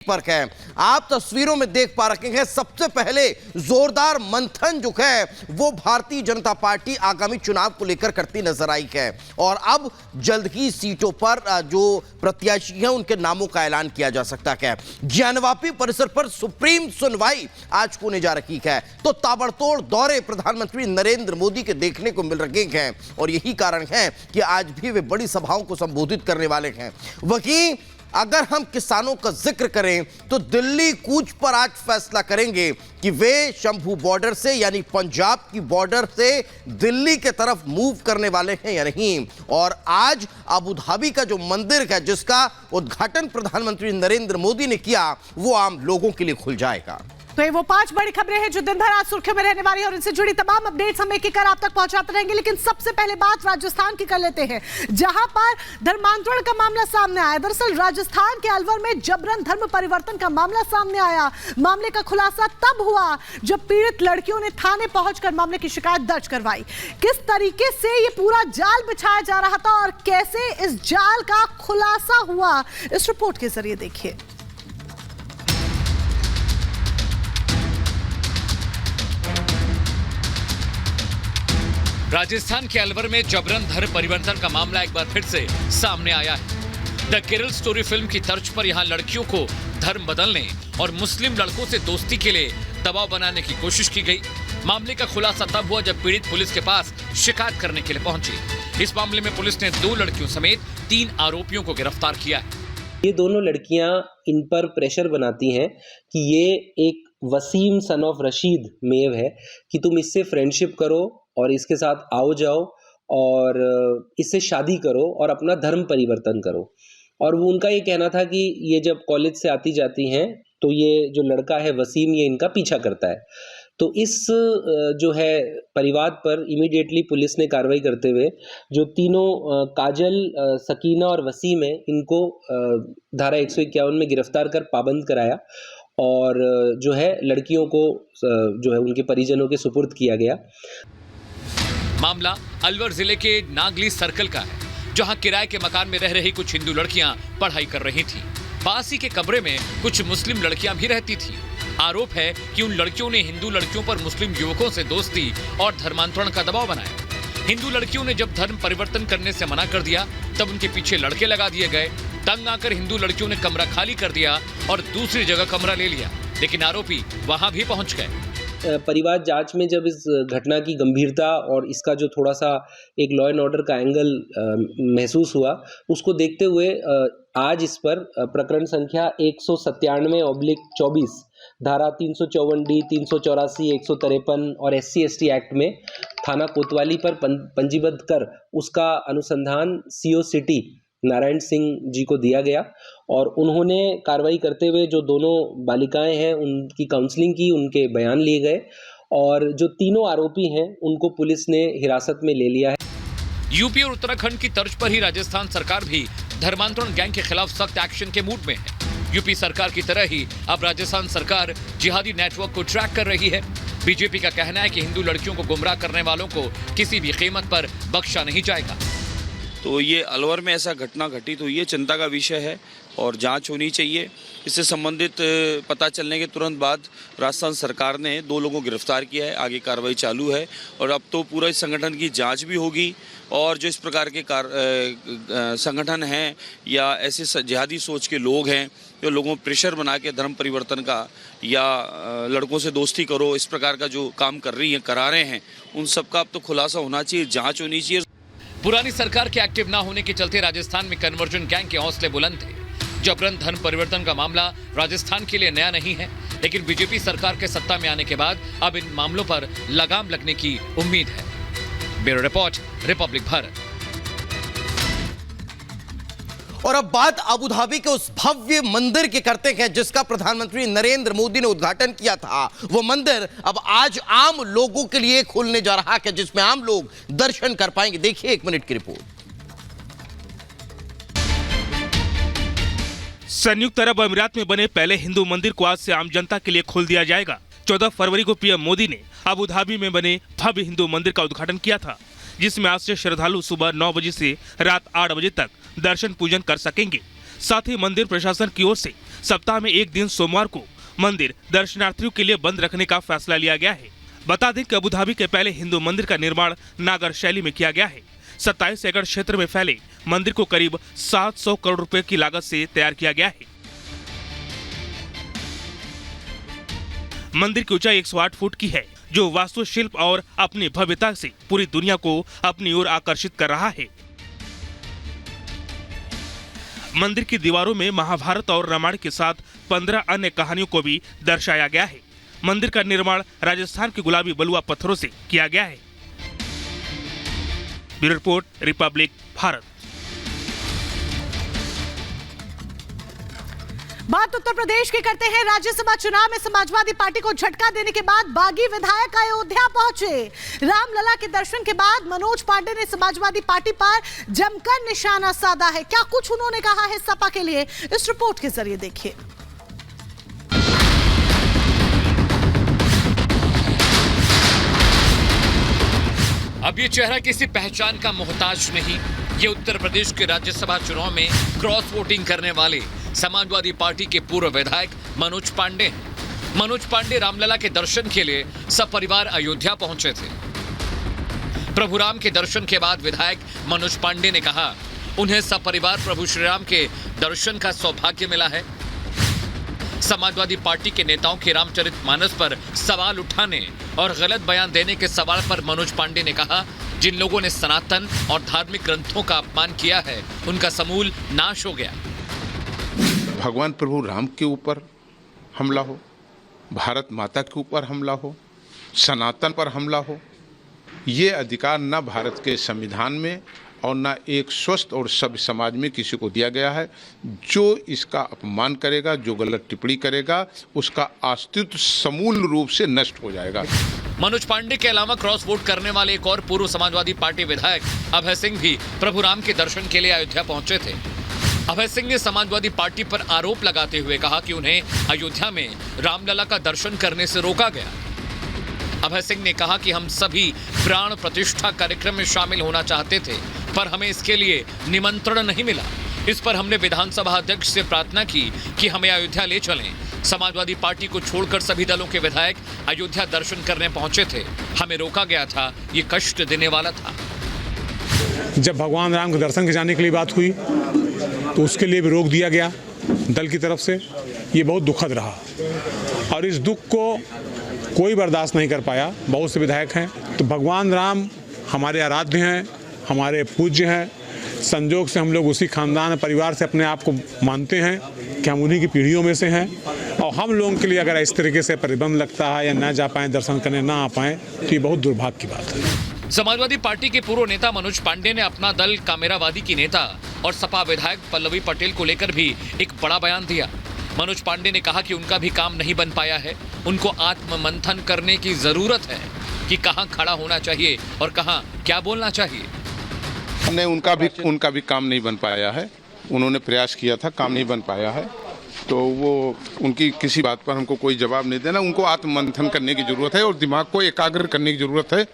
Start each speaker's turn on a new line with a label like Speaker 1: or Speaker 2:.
Speaker 1: पर है। आप तस्वीरों में देख पा रहे हैं, सबसे पहले जोरदार मंथन जो है वो भारतीय जनता पार्टी आगामी चुनाव को लेकर करती नजर आई है और अब जल्द ही सीटों पर जो प्रत्याशी हैं उनके नामों का ऐलान किया जा सकता है। ज्ञानवापी परिसर पर सुप्रीम सुनवाई आज होने जा रही है, तो ताबड़तोड़ दौरे प्रधानमंत्री नरेंद्र मोदी के देखने को मिल रहे हैं और यही कारण है कि आज भी वे बड़ी सभाओं को संबोधित करने वाले हैं। वहीं अगर हम किसानों का जिक्र करें तो दिल्ली कूच पर आज फैसला करेंगे कि वे शंभू बॉर्डर से यानी पंजाब की बॉर्डर से दिल्ली के तरफ मूव करने वाले हैं या नहीं। और आज अबू धाबी का जो मंदिर है जिसका उद्घाटन प्रधानमंत्री नरेंद्र मोदी ने किया वो आम लोगों के लिए खुल जाएगा।
Speaker 2: तो ये वो 5 बड़ी खबरें हैं जो दिन भर आज सुर्खियों में रहने वाली है और इनसे जुड़ी तमाम अपडेट्स हम एक एक कर आप तक पहुंचाते रहेंगे। लेकिन सबसे पहले बात राजस्थान की कर लेते हैं, जहां पर धर्मांतरण का मामला सामने आया। दरअसल राजस्थान के अलवर में जबरन धर्म परिवर्तन का मामला सामने आया। मामले का खुलासा तब हुआ जब पीड़ित लड़कियों ने थाने पहुंचकर मामले की शिकायत दर्ज करवाई। किस तरीके से ये पूरा जाल बिछाया जा रहा था और कैसे इस जाल का खुलासा हुआ, इस रिपोर्ट के जरिए देखिए।
Speaker 3: राजस्थान के अलवर में जबरन धर्म परिवर्तन का मामला एक बार फिर से सामने आया है। द केरल स्टोरी फिल्म की तर्ज पर यहां लड़कियों को धर्म बदलने और मुस्लिम लड़कों से दोस्ती के लिए दबाव बनाने की कोशिश की गई। मामले का खुलासा तब हुआ जब पीड़ित पुलिस के पास शिकायत करने के लिए पहुंची। इस मामले में पुलिस ने 2 लड़कियों समेत 3 आरोपियों को गिरफ्तार किया है।
Speaker 4: ये दोनों लड़कियां इन पर प्रेशर बनाती हैं कि ये एक वसीम सन ऑफ रशीद मेव है कि तुम इससे फ्रेंडशिप करो और इसके साथ आओ जाओ और इससे शादी करो और अपना धर्म परिवर्तन करो। और वो उनका ये कहना था कि ये जब कॉलेज से आती जाती हैं तो ये जो लड़का है वसीम ये इनका पीछा करता है। तो इस जो है परिवार पर इमीडिएटली पुलिस ने कार्रवाई करते हुए जो तीनों काजल, सकीना और वसीम है इनको धारा 151 में गिरफ्तार कर पाबंद कराया और जो है लड़कियों को जो है उनके परिजनों के सुपुर्द किया गया।
Speaker 3: मामला अलवर जिले के नागली सर्कल का है, जहां किराए के मकान में रह रही कुछ हिंदू लड़कियां पढ़ाई कर रही थीं। पास ही के कमरे में कुछ मुस्लिम लड़कियां भी रहती थीं। आरोप है कि उन लड़कियों ने हिंदू लड़कियों पर मुस्लिम युवकों से दोस्ती और धर्मांतरण का दबाव बनाया। हिंदू लड़कियों ने जब धर्म परिवर्तन करने से मना कर दिया तब उनके पीछे लड़के लगा दिए गए। तंग आकर हिंदू लड़कियों ने कमरा खाली कर दिया और दूसरी जगह कमरा ले लिया, लेकिन आरोपी वहां भी पहुंच गए।
Speaker 4: परिवार जांच में जब इस घटना की गंभीरता और इसका जो थोड़ा सा एक लॉ एंड ऑर्डर का एंगल महसूस हुआ, उसको देखते हुए आज इस पर प्रकरण संख्या 197/24 धारा 354D, 384, 153 और SC/ST एक्ट में थाना कोतवाली पर पंजीबद्ध कर उसका अनुसंधान CO सिटी नारायण सिंह जी को दिया गया और उन्होंने कार्रवाई करते हुए जो दोनों बालिकाएं हैं उनकी काउंसलिंग की, उनके बयान लिए गए और जो तीनों आरोपी हैं उनको पुलिस ने हिरासत में ले लिया है।
Speaker 3: यूपी और उत्तराखंड की तर्ज पर ही राजस्थान सरकार भी धर्मांतरण गैंग के खिलाफ सख्त एक्शन के मूड में है। यूपी सरकार की तरह ही अब राजस्थान सरकार जिहादी नेटवर्क को ट्रैक कर रही है। बीजेपी का कहना है कि हिंदू लड़कियों को गुमराह करने वालों को किसी भी कीमत पर बख्शा नहीं जाएगा।
Speaker 5: तो ये अलवर में ऐसा घटना घटी तो ये चिंता का विषय है और जांच होनी चाहिए। इससे संबंधित पता चलने के तुरंत बाद राजस्थान सरकार ने 2 लोगों को गिरफ्तार किया है। आगे कार्रवाई चालू है और अब तो पूरा इस संगठन की जांच भी होगी और जो इस प्रकार के संगठन हैं या ऐसे जिहादी सोच के लोग हैं जो लोगों को प्रेशर बना के धर्म परिवर्तन का या लड़कों से दोस्ती करो इस प्रकार का जो काम करा रहे हैं, उन सब का अब तो खुलासा होना चाहिए, जाँच होनी चाहिए।
Speaker 3: पुरानी सरकार के एक्टिव ना होने के चलते राजस्थान में कन्वर्जन गैंग के हौसले बुलंद थे। जबरन धर्म परिवर्तन का मामला राजस्थान के लिए नया नहीं है, लेकिन बीजेपी सरकार के सत्ता में आने के बाद अब इन मामलों पर लगाम लगने की उम्मीद है। Bureau report, Republic Bharat.
Speaker 1: और अब बात अबू धाबी के उस भव्य मंदिर की करते हैं जिसका प्रधानमंत्री नरेंद्र मोदी ने उद्घाटन किया था। वो मंदिर अब आज आम लोगों के लिए खुलने जा रहा है जिसमें आम लोग दर्शन कर पाएंगे। देखिए 1 मिनट की रिपोर्ट।
Speaker 6: संयुक्त अरब अमीरात में बने पहले हिंदू मंदिर को आज से आम जनता के लिए खोल दिया जाएगा। 14 फरवरी को पीएम मोदी ने अबू धाबी में बने भव्य हिंदू मंदिर का उद्घाटन किया था, जिसमें आज से श्रद्धालु सुबह 9 बजे से रात 8 बजे तक दर्शन पूजन कर सकेंगे। साथ ही मंदिर प्रशासन की ओर से सप्ताह में एक दिन सोमवार को मंदिर दर्शनार्थियों के लिए बंद रखने का फैसला लिया गया है। बता दें कि अबू धाबी के पहले हिंदू मंदिर का निर्माण नागर शैली में किया गया है। 27 एकड़ क्षेत्र में फैले मंदिर को करीब 700 करोड़ रुपए की लागत से तैयार किया गया है। मंदिर की ऊंचाई 108 फुट की है, जो वास्तुशिल्प और अपनी भव्यता से पूरी दुनिया को अपनी ओर आकर्षित कर रहा है। मंदिर की दीवारों में महाभारत और रामायण के साथ 15 अन्य कहानियों को भी दर्शाया गया है। मंदिर का निर्माण राजस्थान के गुलाबी बलुआ पत्थरों से किया गया है। Bureau report, Republic Bharat.
Speaker 2: बात उत्तर प्रदेश की करते हैं। राज्यसभा चुनाव में समाजवादी पार्टी को झटका देने के बाद बागी विधायक अयोध्या पहुंचे। रामलला के दर्शन के बाद मनोज पांडे ने समाजवादी पार्टी पर जमकर निशाना साधा है। क्या कुछ उन्होंने कहा है सपा के लिए, इस रिपोर्ट के जरिए देखिए।
Speaker 3: अब ये चेहरा किसी पहचान का मोहताज नहीं। ये उत्तर प्रदेश के राज्यसभा चुनाव में क्रॉस वोटिंग करने वाले समाजवादी पार्टी के पूर्व विधायक मनोज पांडे हैं। मनोज पांडे रामलला के दर्शन के लिए सपरिवार अयोध्या पहुंचे थे। प्रभु राम के दर्शन के बाद विधायक मनोज पांडे ने कहा, उन्हें सपरिवार प्रभु श्री राम के दर्शन का सौभाग्य मिला है। समाजवादी पार्टी के नेताओं के रामचरितमानस पर सवाल उठाने और गलत बयान देने के सवाल पर मनोज पांडे ने कहा, जिन लोगों ने सनातन और धार्मिक ग्रंथों का अपमान किया है, उनका समूल नाश हो गया।
Speaker 7: भगवान प्रभु राम के ऊपर हमला हो, भारत माता के ऊपर हमला हो, सनातन पर हमला हो, ये अधिकार न भारत के संविधान में और न एक स्वस्थ और सभ्य समाज में किसी को दिया गया है। जो इसका अपमान करेगा, जो गलत टिप्पणी करेगा, उसका अस्तित्व समूल रूप से नष्ट हो जाएगा।
Speaker 3: मनोज पांडे के अलावा क्रॉस वोट करने वाले एक और पूर्व समाजवादी पार्टी विधायक अभय सिंह भी प्रभु राम के दर्शन के लिए अयोध्या पहुंचे थे। अभय सिंह ने समाजवादी पार्टी पर आरोप लगाते हुए कहा कि उन्हें अयोध्या में रामलला का दर्शन करने से रोका गया। अभय सिंह ने कहा कि हम सभी प्राण प्रतिष्ठा कार्यक्रम में शामिल होना चाहते थे, पर हमें इसके लिए निमंत्रण नहीं मिला। इस पर हमने विधानसभा अध्यक्ष से प्रार्थना की कि हमें अयोध्या ले चलें। समाजवादी पार्टी को छोड़कर सभी दलों के विधायक अयोध्या दर्शन करने पहुंचे थे। हमें रोका गया था, ये कष्ट देने वाला था।
Speaker 8: जब भगवान राम के दर्शन के जाने के लिए बात हुई तो उसके लिए भी रोक दिया गया दल की तरफ से। ये बहुत दुखद रहा और इस दुख को कोई बर्दाश्त नहीं कर पाया। बहुत से विधायक हैं। तो भगवान राम हमारे आराध्य हैं, हमारे पूज्य हैं। संजोग से हम लोग उसी खानदान परिवार से अपने आप को मानते हैं कि हम उन्हीं की पीढ़ियों में से हैं, और हम लोगों के लिए अगर इस तरीके से प्रतिबंध लगता है या न जा पाएँ, दर्शन करने ना आ पाएँ, तो ये बहुत दुर्भाग्य की बात है।
Speaker 3: समाजवादी पार्टी के पूर्व नेता मनोज पांडे ने अपना दल कामेरावादी की नेता और सपा विधायक पल्लवी पटेल को लेकर भी एक बड़ा बयान दिया। मनोज पांडे ने कहा कि उनका भी काम नहीं बन पाया है। उनको आत्ममंथन करने की जरूरत है कि कहां खड़ा होना चाहिए और कहां क्या बोलना चाहिए।
Speaker 7: हमने उनका भी काम नहीं बन पाया है। उन्होंने प्रयास किया था, काम नहीं बन पाया है। तो वो उनकी किसी बात पर हमको कोई जवाब नहीं देना। उनको आत्ममंथन करने की जरूरत है और दिमाग को एकाग्र करने की जरूरत है।